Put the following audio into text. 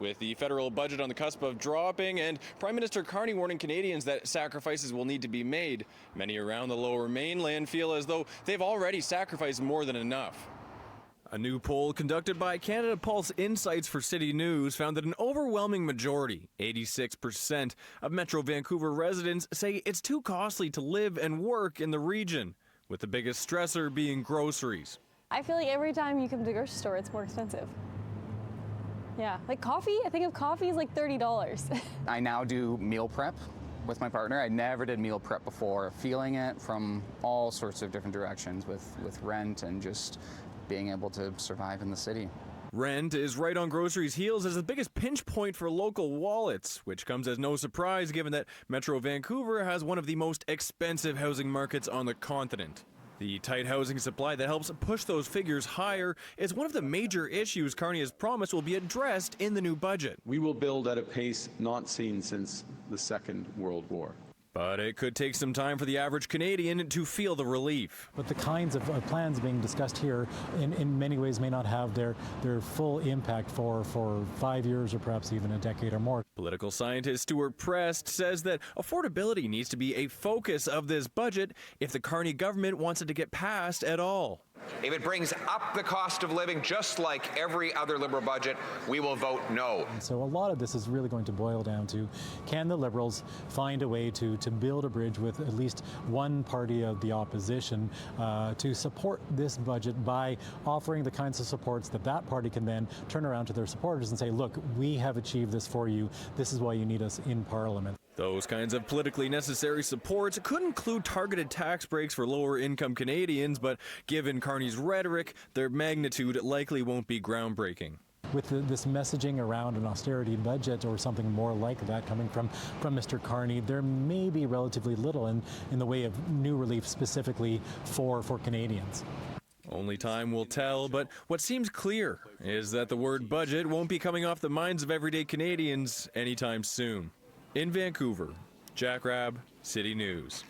With the federal budget on the cusp of dropping and Prime Minister Carney warning Canadians that sacrifices will need to be made, many around the Lower Mainland feel as though they've already sacrificed more than enough. A new poll conducted by Canada Pulse Insights for CityNews found that an overwhelming majority, 86%, of Metro Vancouver residents say it's too costly to live and work in the region, with the biggest stressor being groceries. I feel like every time you come to the grocery store, it's more expensive. Yeah, like coffee, I think of coffee is like $30. I now do meal prep with my partner. I never did meal prep before, feeling it from all sorts of different directions with rent and just being able to survive in the city. Rent is right on groceries' heels as the biggest pinch point for local wallets, which comes as no surprise given that Metro Vancouver has one of the most expensive housing markets on the continent. The tight housing supply that helps push those figures higher is one of the major issues Carney has promised will be addressed in the new budget. We will build at a pace not seen since the Second World War. But it could take some time for the average Canadian to feel the relief. But the kinds of plans being discussed here in many ways may not have their full impact for 5 years or perhaps even a decade or more. Political scientist Stuart Prest says that affordability needs to be a focus of this budget if the Carney government wants it to get passed at all. If it brings up the cost of living just like every other Liberal budget, we will vote no. And so a lot of this is really going to boil down to, can the Liberals find a way to build a bridge with at least one party of the opposition to support this budget by offering the kinds of supports that party can then turn around to their supporters and say, look, we have achieved this for you. This is why you need us in Parliament. Those kinds of politically necessary supports could include targeted tax breaks for lower-income Canadians, but given Carney's rhetoric, their magnitude likely won't be groundbreaking. With this messaging around an austerity budget or something more like that coming from Mr. Carney, there may be relatively little in the way of new relief specifically for Canadians. Only time will tell, but what seems clear is that the word budget won't be coming off the minds of everyday Canadians anytime soon. In Vancouver, Rabb, City News.